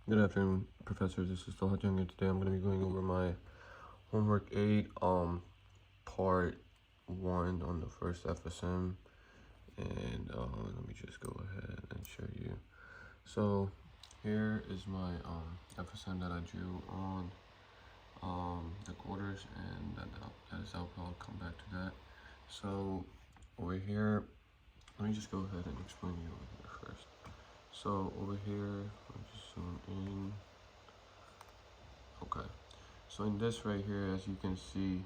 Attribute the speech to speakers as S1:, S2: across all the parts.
S1: Good afternoon, Professor. This is Hw8, and today I'm going to be going over my homework 8, part 1 on the first FSM. And let me just go ahead and show you. So here is my FSM that I drew on the quarters, and that is how I'll come back to that. So over here, let me just go ahead and explain you over here first. So over here, let me just zoom in. Okay, so in this right here, as you can see,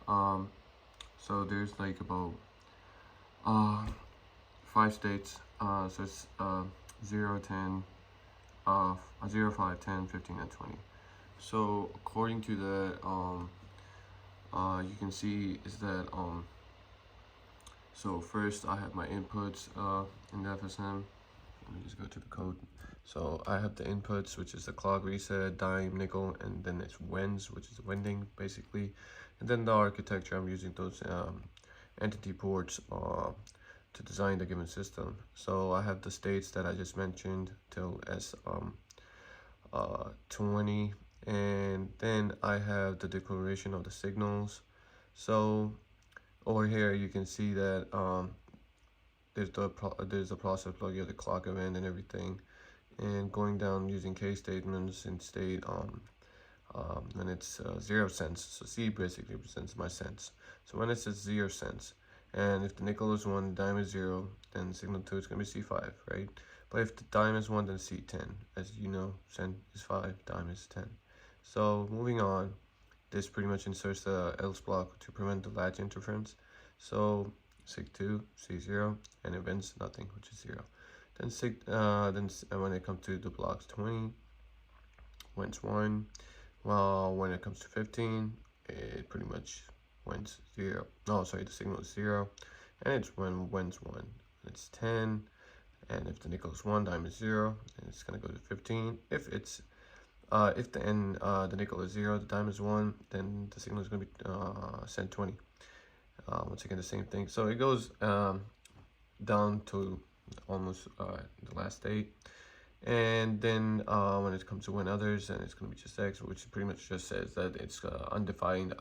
S1: so there's like about 5 states. So it's 0, 10, 0, 5, 10, 15, and 20. So according to that, you can see is that so first I have my inputs in the FSM. Let me just go to the code. So I have the inputs, which is the clock, reset, dime, nickel, and then it's wends, which is wending basically. And then the architecture, I'm using those entity ports to design the given system. So I have the states that I just mentioned till S20, and then I have the declaration of the signals. So over here you can see that there's a process plug, you have the clock event and everything, and going down using case statements in state when it's 0 cents. So C basically represents my cents. So when it says 0 cents, and if the nickel is 1, dime is 0, then signal 2 is going to be C5, right? But if the dime is 1, then C10. As you know, cent is 5, dime is 10. So moving on, this pretty much inserts the else block to prevent the latch interference. So sig2, C0, and events nothing, which is 0. Then when it comes to the blocks 20, wins 1. Well, when it comes to 15, it pretty much wins 0. No, sorry, the signal is 0, and it's when wins 1. It's 10, and if the nickel is 1, dime is 0, and it's gonna go to 15. If it's if the nickel is 0, the dime is 1, then the signal is gonna be cent 20. Once again, the same thing. So it goes down to almost the last state, and then when it comes to when others, then it's going to be just X, which pretty much just says that it's undefined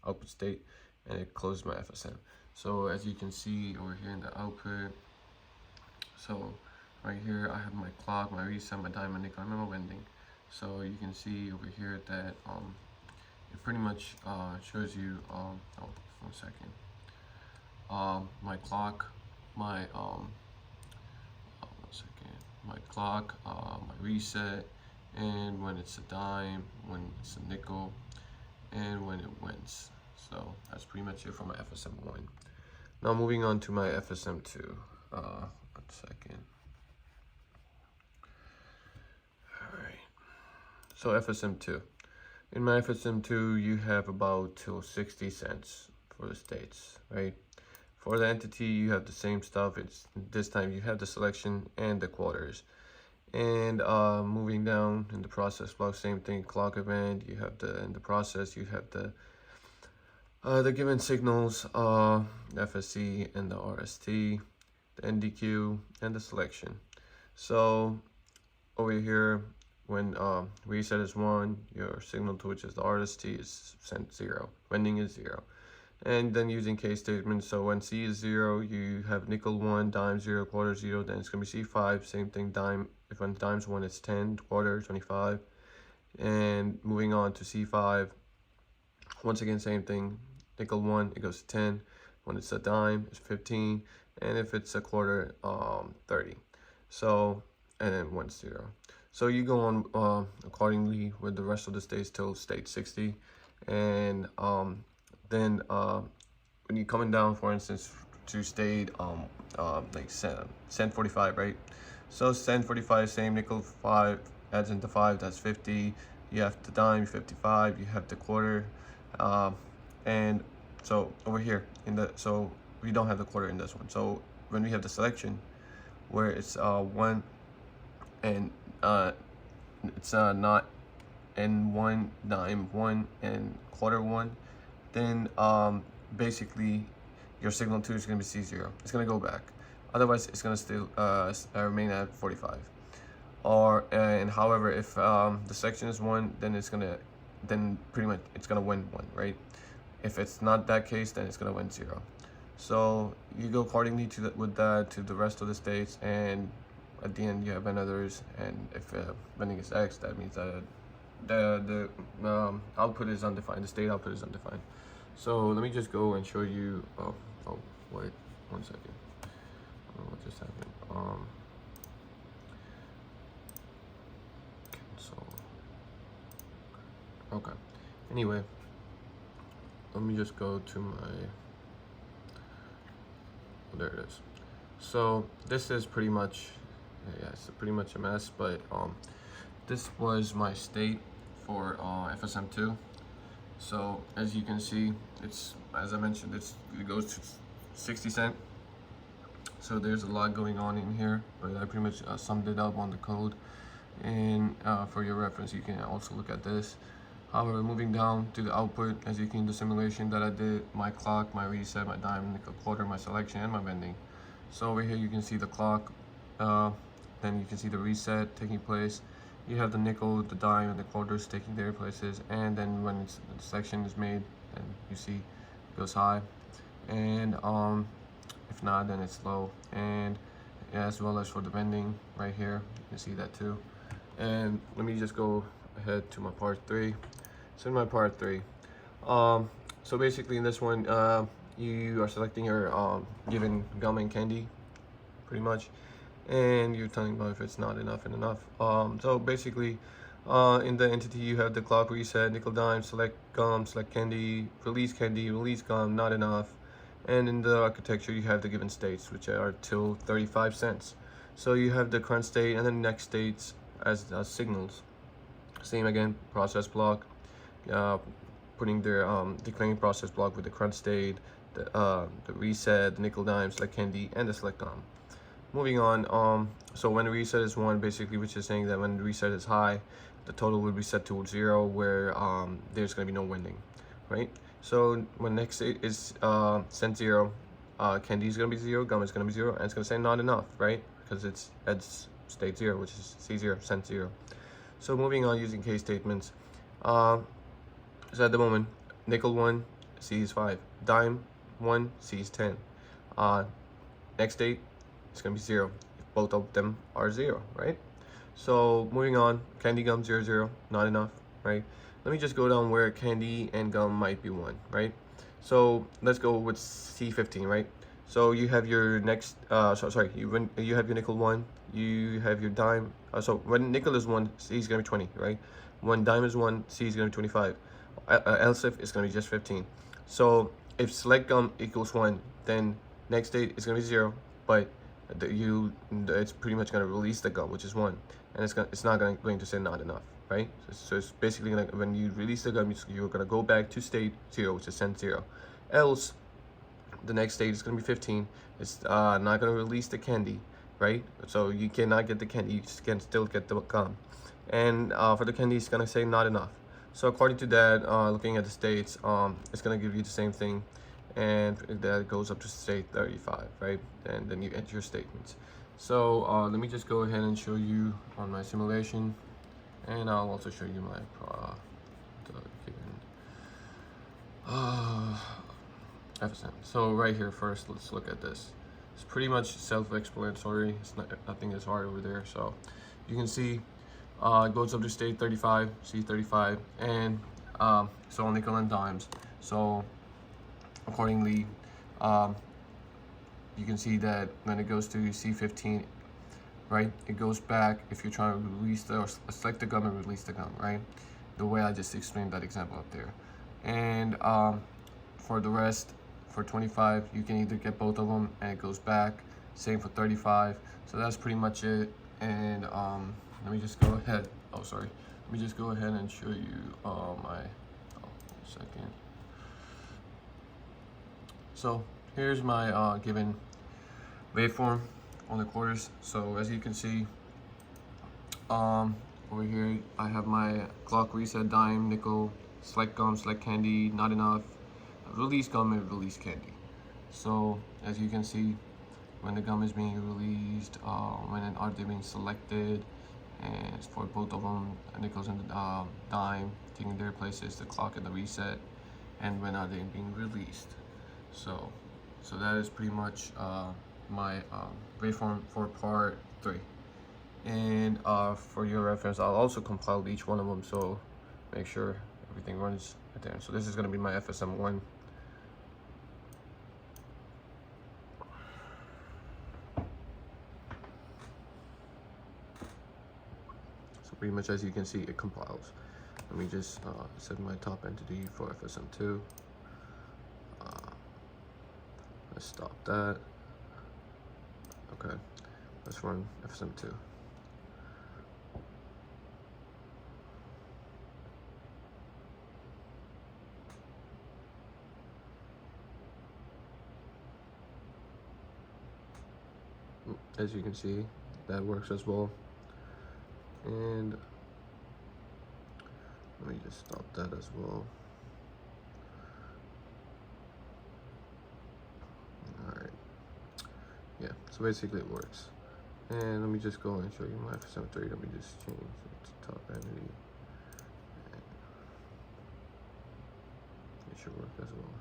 S1: output state, and it closes my FSM. So as you can see over here in the output, so right here I have my clock, my reset, my dime, my nickel, and my wending. So you can see over here that it pretty much shows you oh, 1 second, my clock, my 1 second, my clock, my reset, and when it's a dime, when it's a nickel, and when it wins. So that's pretty much it for my FSM1. Now moving on to my FSM2. 1 second. Alright, so FSM2. In my FSM2, you have about till 60 cents for the states, right? For the entity, you have the same stuff. It's this time you have the selection and the quarters. And moving down in the process block, same thing. Clock event, you have in the process, you have the given signals, the FSC and the RST, the NDQ, and the selection. So over here, when reset is 1, your signal to which is the RST is sent 0, wending is 0. And then using case statements, so when C is 0, you have nickel 1, dime 0, quarter 0, then it's going to be C5, same thing, dime, if when dime's 1, it's 10, quarter, 25. And moving on to C5, once again, same thing, nickel 1, it goes to 10, when it's a dime, it's 15, and if it's a quarter, 30. So, and then 1, 0. So you go on accordingly with the rest of the states till state 60, and then when you're coming down, for instance, to state like cent 45, right? So cent 45, same, nickel 5 adds into 5, that's 50. You have the dime 55, you have the quarter, and so over here so we don't have the quarter in this one. So when we have the selection where it's 1 and it's not and 1, dime 1, and quarter 1, then basically your signal 2 is going to be C0. It's going to go back. Otherwise, it's going to still remain at 45. or and however, if the selection is 1, then pretty much it's gonna win 1, right? If it's not that case, then it's gonna win 0. So you go accordingly to with that to the rest of the states, and at the end you have n others. And if vending is X, that means that the output is undefined. The state output is undefined. So let me just go and show you. Oh wait, 1 second. I don't know what just happened. Cancel. Okay. Anyway, let me just go to my. Oh, there it is. So this is pretty much, yeah, it's pretty much a mess. But this was my state for FSM2. So as you can see, it's, as I mentioned, it goes to 60 cent. So there's a lot going on in here, but I pretty much summed it up on the code. And for your reference, you can also look at this. However, moving down to the output, as you can see the simulation that I did, my clock, my reset, my dime, nickel quarter, my selection, and my vending. So over here you can see the clock, then you can see the reset taking place. You have the nickel, the dime, and the quarters taking their places, and then when the selection is made, and you see it goes high, and if not, then it's low. And as well as for the vending right here, you can see that too. And let me just go ahead to my part 3. So in my part 3, so basically in this one, you are selecting your given gum and candy, pretty much, and you're telling them if it's not enough and enough. So basically, in the entity you have the clock reset, nickel dime, select gum, select candy, release gum, not enough. And in the architecture you have the given states, which are till 35 cents. So you have the current state and the next states as signals. Same again, process block, putting their declaring process block with the current state, the reset, the nickel dime, select candy, and the select gum. Moving on, so when the reset is 1, basically, which is saying that when the reset is high, the total will be set to 0, where there's going to be no winding, right? So when next state is sent 0, candy is going to be 0, gum is going to be 0, and it's going to say not enough, right? Because it's at state 0, which is C0, sent 0. So moving on using case statements. So at the moment, nickel 1, C is 5. Dime 1, C is 10. Next state, it's going to be 0 if both of them are 0, right? So moving on, candy, gum 0, 0, not enough, right? Let me just go down where candy and gum might be 1, right? So let's go with C15, right? So you have your next, you have your nickel 1, you have your dime. So when nickel is 1, C is going to be 20, right? When dime is 1, C is going to be 25. Else if it's going to be just 15. So if select gum equals 1, then next state is going to be 0, but it's pretty much going to release the gum, which is 1, and it's not going to say not enough, right? So it's basically gonna, when you release the gum, you're going to go back to state 0, which is send 0. Else the next state is going to be 15. It's not going to release the candy, right? So you cannot get the candy, you can still get the gum. And for the candy, it's going to say not enough. So according to that, looking at the states, it's going to give you the same thing, and that goes up to state 35, right? And then you enter your statements. So let me just go ahead and show you on my simulation, and I'll also show you my FSM. So right here first, let's look at this. It's pretty much self-explanatory. It's nothing is hard over there. So you can see it goes up to state 35, C35, and so nickel and dimes. So accordingly, you can see that when it goes to C15, right, it goes back if you're trying to release or select the gum and release the gum, right? The way I just explained that example up there. And for the rest, for 25, you can either get both of them and it goes back. Same for 35. So that's pretty much it. And let me just go ahead. Oh, sorry. Let me just go ahead and show you one second. So here's my given waveform on the quarters. So as you can see, over here I have my clock, reset, dime, nickel, select gum, select candy, not enough, release gum, and release candy. So as you can see, when the gum is being released, when are they being selected, and it's for both of them, nickels and dime, taking their places, the clock and the reset, and when are they being released. So that is pretty much my waveform for part 3. And for your reference, I'll also compile each one of them, so make sure everything runs at the end. So this is going to be my FSM1. So pretty much as you can see, it compiles. Let me just set my top entity for FSM2. Let's stop that. Okay, let's run FSM2. As you can see, that works as well. And let me just stop that as well. Alright. Yeah, so basically it works. And let me just go and show you my FSM3. Let me just change it to top entity. And it should work as well.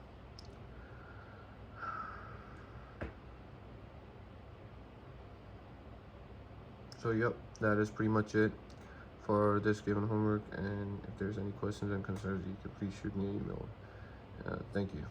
S1: So yep, that is pretty much it for this given homework, and if there's any questions and concerns, you can please shoot me an email. Thank you.